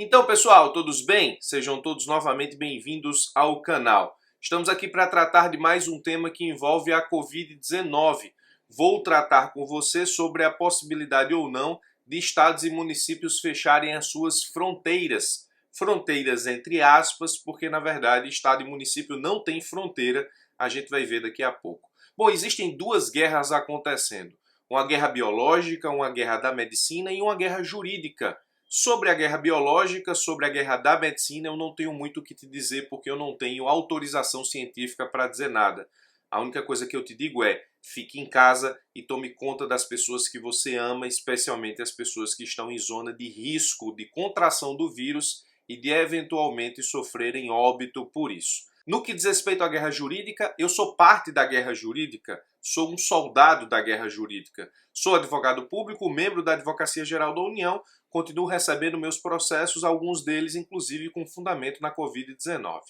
Então, pessoal, todos bem? Sejam todos novamente bem-vindos ao canal. Estamos aqui para tratar de mais um tema que envolve a Covid-19. Vou tratar com você sobre a possibilidade ou não de estados e municípios fecharem as suas fronteiras. Fronteiras entre aspas, porque na verdade estado e município não tem fronteira, a gente vai ver daqui a pouco. Bom, existem duas guerras acontecendo. Uma guerra biológica, uma guerra da medicina e uma guerra jurídica. Sobre a guerra biológica, sobre a guerra da medicina, eu não tenho muito o que te dizer porque eu não tenho autorização científica para dizer nada. A única coisa que eu te digo é, fique em casa e tome conta das pessoas que você ama, especialmente as pessoas que estão em zona de risco de contração do vírus e de eventualmente sofrerem óbito por isso. No que diz respeito à guerra jurídica, eu sou parte da guerra jurídica, sou um soldado da guerra jurídica. Sou advogado público, membro da Advocacia Geral da União, continuo recebendo meus processos, alguns deles inclusive com fundamento na Covid-19.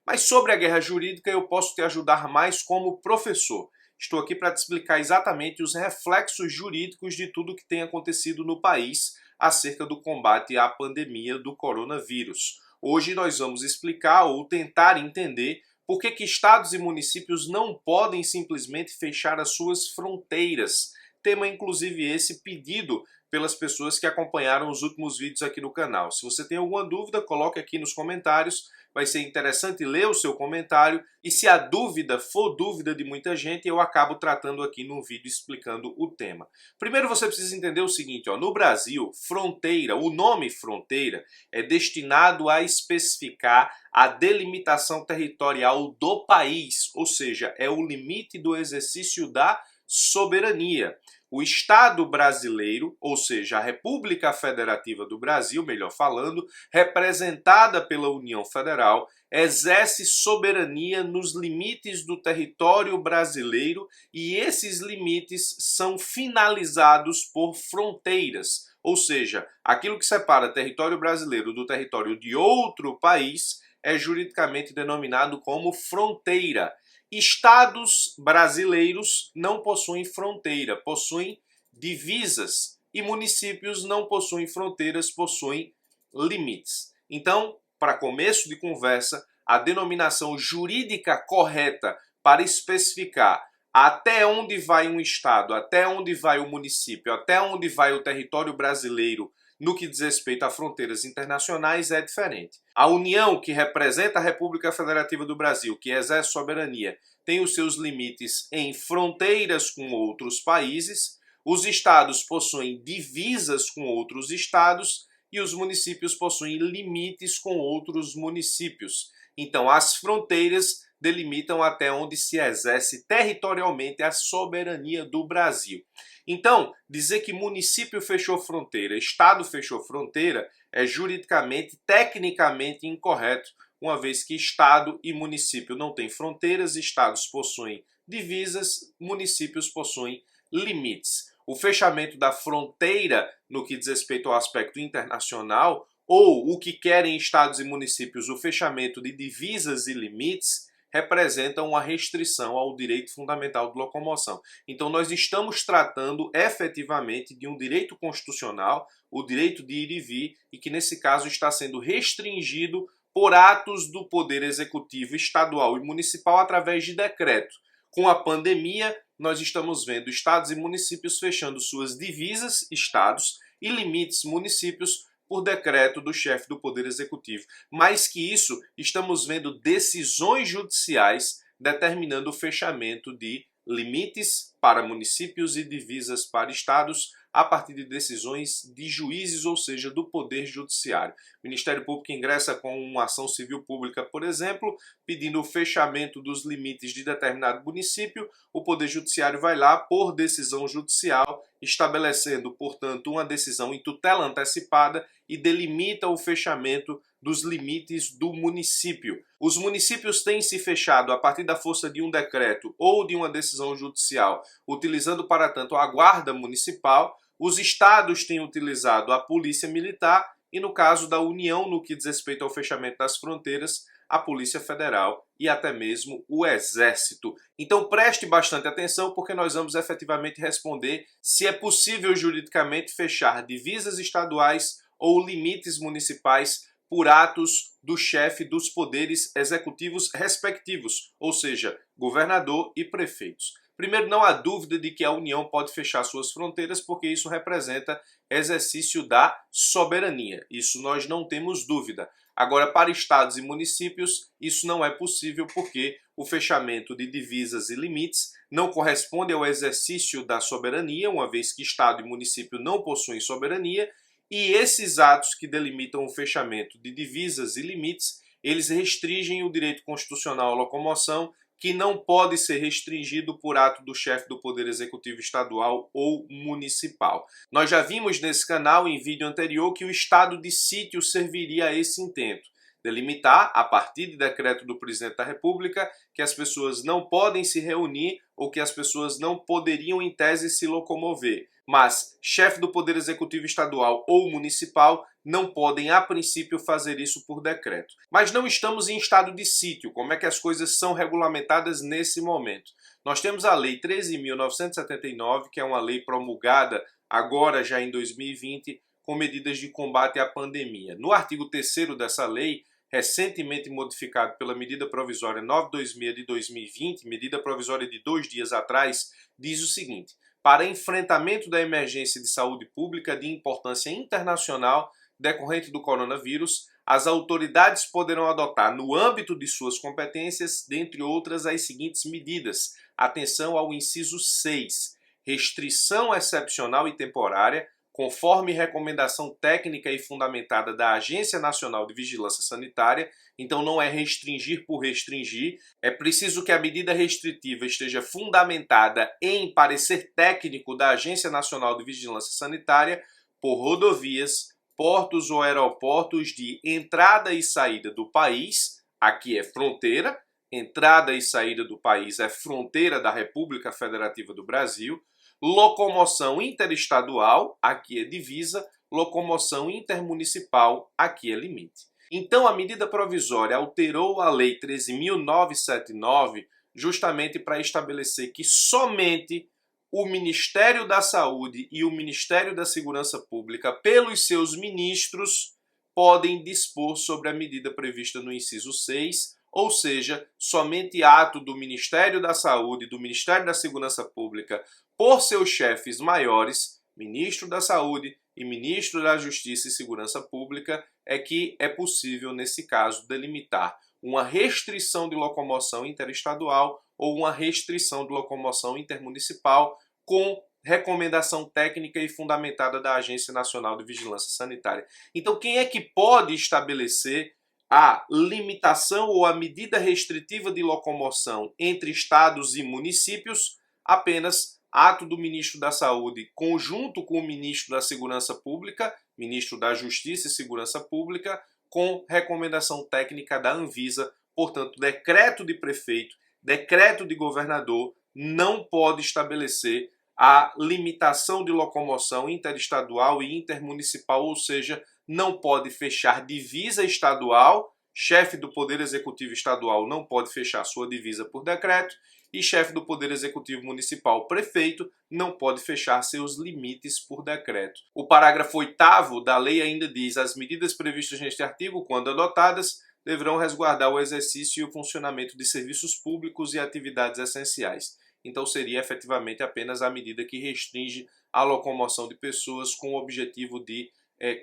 Mas sobre a guerra jurídica eu posso te ajudar mais como professor. Estou aqui para te explicar exatamente os reflexos jurídicos de tudo que tem acontecido no país acerca do combate à pandemia do coronavírus. Hoje nós vamos explicar ou tentar entender por que estados e municípios não podem simplesmente fechar as suas fronteiras. Tema inclusive esse pedido pelas pessoas que acompanharam os últimos vídeos aqui no canal. Se você tem alguma dúvida, coloque aqui nos comentários. Vai ser interessante ler o seu comentário e se a dúvida for dúvida de muita gente, eu acabo tratando aqui num vídeo explicando o tema. Primeiro você precisa entender o seguinte, no Brasil, fronteira, o nome fronteira é destinado a especificar a delimitação territorial do país, ou seja, é o limite do exercício da soberania. O Estado brasileiro, ou seja, a República Federativa do Brasil, melhor falando, representada pela União Federal, exerce soberania nos limites do território brasileiro e esses limites são finalizados por fronteiras. Ou seja, aquilo que separa território brasileiro do território de outro país é juridicamente denominado como fronteira. Estados brasileiros não possuem fronteira, possuem divisas e municípios não possuem fronteiras, possuem limites. Então, para começo de conversa, a denominação jurídica correta para especificar até onde vai um estado, até onde vai o município, até onde vai o território brasileiro no que diz respeito a fronteiras internacionais é diferente. A União, que representa a República Federativa do Brasil, que exerce soberania, tem os seus limites em fronteiras com outros países, os estados possuem divisas com outros estados e os municípios possuem limites com outros municípios. Então, as fronteiras delimitam até onde se exerce territorialmente a soberania do Brasil. Então, dizer que município fechou fronteira, estado fechou fronteira, é juridicamente, tecnicamente incorreto, uma vez que estado e município não têm fronteiras, estados possuem divisas, municípios possuem limites. O fechamento da fronteira, no que diz respeito ao aspecto internacional, ou o que querem estados e municípios, o fechamento de divisas e limites, representam uma restrição ao direito fundamental de locomoção. Então nós estamos tratando efetivamente de um direito constitucional, o direito de ir e vir, e que nesse caso está sendo restringido por atos do Poder Executivo estadual e municipal através de decreto. Com a pandemia, nós estamos vendo estados e municípios fechando suas divisas, estados, e limites, municípios, por decreto do chefe do Poder Executivo. Mais que isso, estamos vendo decisões judiciais determinando o fechamento de limites para municípios e divisas para estados a partir de decisões de juízes, ou seja, do Poder Judiciário. O Ministério Público ingressa com uma ação civil pública, por exemplo, pedindo o fechamento dos limites de determinado município. O Poder Judiciário vai lá, por decisão judicial, estabelecendo, portanto, uma decisão em tutela antecipada e delimita o fechamento dos limites do município. Os municípios têm se fechado a partir da força de um decreto ou de uma decisão judicial, utilizando, para tanto, a guarda municipal. Os estados têm utilizado a polícia militar e, no caso da União, no que diz respeito ao fechamento das fronteiras, a Polícia Federal e até mesmo o Exército. Então preste bastante atenção porque nós vamos efetivamente responder se é possível juridicamente fechar divisas estaduais ou limites municipais por atos do chefe dos poderes executivos respectivos, ou seja, governador e prefeitos. Primeiro, não há dúvida de que a União pode fechar suas fronteiras porque isso representa exercício da soberania. Isso nós não temos dúvida. Agora, para estados e municípios, isso não é possível porque o fechamento de divisas e limites não corresponde ao exercício da soberania, uma vez que estado e município não possuem soberania, e esses atos que delimitam o fechamento de divisas e limites, eles restringem o direito constitucional à locomoção, que não pode ser restringido por ato do chefe do Poder Executivo estadual ou municipal. Nós já vimos nesse canal, em vídeo anterior, que o estado de sítio serviria a esse intento. Delimitar, a partir de decreto do Presidente da República, que as pessoas não podem se reunir ou que as pessoas não poderiam, em tese, se locomover. Mas chefe do Poder Executivo estadual ou municipal não podem, a princípio, fazer isso por decreto. Mas não estamos em estado de sítio. Como é que as coisas são regulamentadas nesse momento? Nós temos a Lei 13.979, que é uma lei promulgada agora já em 2020, com medidas de combate à pandemia. No artigo 3º dessa lei, recentemente modificado pela medida provisória 926 de 2020, medida provisória de 2 dias atrás, diz o seguinte: para enfrentamento da emergência de saúde pública de importância internacional decorrente do coronavírus, as autoridades poderão adotar, no âmbito de suas competências, dentre outras, as seguintes medidas. Atenção ao inciso 6. Restrição excepcional e temporária, conforme recomendação técnica e fundamentada da Agência Nacional de Vigilância Sanitária. Então não é restringir por restringir, é preciso que a medida restritiva esteja fundamentada em parecer técnico da Agência Nacional de Vigilância Sanitária por rodovias, portos ou aeroportos de entrada e saída do país, aqui é fronteira, entrada e saída do país é fronteira da República Federativa do Brasil, locomoção interestadual, aqui é divisa, locomoção intermunicipal, aqui é limite. Então a medida provisória alterou a Lei 13.979 justamente para estabelecer que somente o Ministério da Saúde e o Ministério da Segurança Pública, pelos seus ministros, podem dispor sobre a medida prevista no inciso 6, ou seja, somente ato do Ministério da Saúde e do Ministério da Segurança Pública por seus chefes maiores, Ministro da Saúde e Ministro da Justiça e Segurança Pública, é que é possível, nesse caso, delimitar uma restrição de locomoção interestadual ou uma restrição de locomoção intermunicipal com recomendação técnica e fundamentada da Agência Nacional de Vigilância Sanitária. Então, quem é que pode estabelecer a limitação ou a medida restritiva de locomoção entre estados e municípios? Apenas ato do Ministro da Saúde, conjunto com o Ministro da Segurança Pública, Ministro da Justiça e Segurança Pública, com recomendação técnica da Anvisa. Portanto, decreto de prefeito, decreto de governador não pode estabelecer a limitação de locomoção interestadual e intermunicipal, ou seja, não pode fechar divisa estadual, chefe do Poder Executivo estadual não pode fechar sua divisa por decreto, e chefe do Poder Executivo Municipal, prefeito, não pode fechar seus limites por decreto. O parágrafo 8º da lei ainda diz: as medidas previstas neste artigo, quando adotadas, deverão resguardar o exercício e o funcionamento de serviços públicos e atividades essenciais. Então seria efetivamente apenas a medida que restringe a locomoção de pessoas com o objetivo de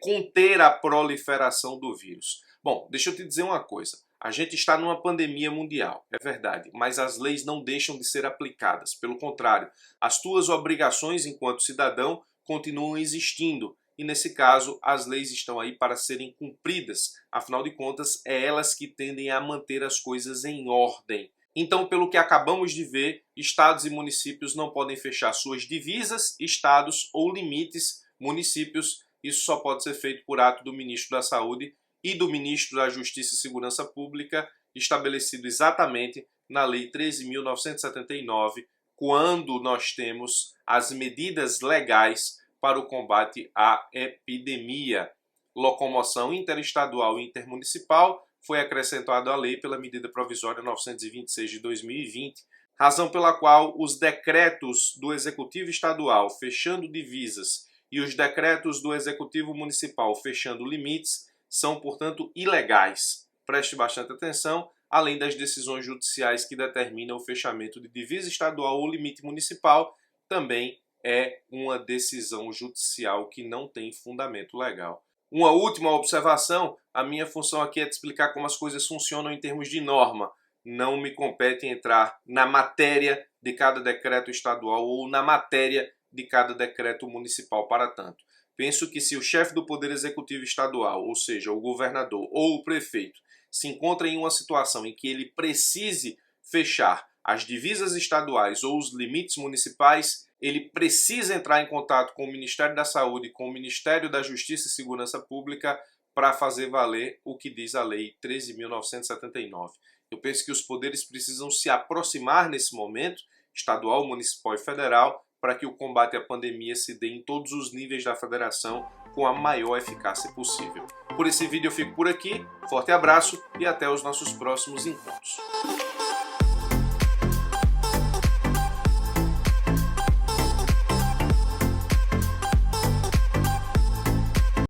conter a proliferação do vírus. Bom, deixa eu te dizer uma coisa. A gente está numa pandemia mundial, é verdade, mas as leis não deixam de ser aplicadas. Pelo contrário, as tuas obrigações enquanto cidadão continuam existindo. E nesse caso, as leis estão aí para serem cumpridas. Afinal de contas, é elas que tendem a manter as coisas em ordem. Então, pelo que acabamos de ver, estados e municípios não podem fechar suas divisas, estados ou limites, municípios. Isso só pode ser feito por ato do Ministro da Saúde e do Ministro da Justiça e Segurança Pública, estabelecido exatamente na Lei 13.979, quando nós temos as medidas legais para o combate à epidemia. Locomoção interestadual e intermunicipal foi acrescentado à lei pela medida provisória 926 de 2020, razão pela qual os decretos do Executivo Estadual fechando divisas e os decretos do Executivo Municipal fechando limites são, portanto, ilegais. Preste bastante atenção, além das decisões judiciais que determinam o fechamento de divisa estadual ou limite municipal, também é uma decisão judicial que não tem fundamento legal. Uma última observação, a minha função aqui é te explicar como as coisas funcionam em termos de norma. Não me compete entrar na matéria de cada decreto estadual ou na matéria de cada decreto municipal para tanto. Penso que se o chefe do Poder Executivo Estadual, ou seja, o governador ou o prefeito, se encontra em uma situação em que ele precise fechar as divisas estaduais ou os limites municipais, ele precisa entrar em contato com o Ministério da Saúde, com o Ministério da Justiça e Segurança Pública para fazer valer o que diz a Lei 13.979. Eu penso que os poderes precisam se aproximar nesse momento, estadual, municipal e federal, para que o combate à pandemia se dê em todos os níveis da federação com a maior eficácia possível. Por esse vídeo eu fico por aqui, forte abraço e até os nossos próximos encontros.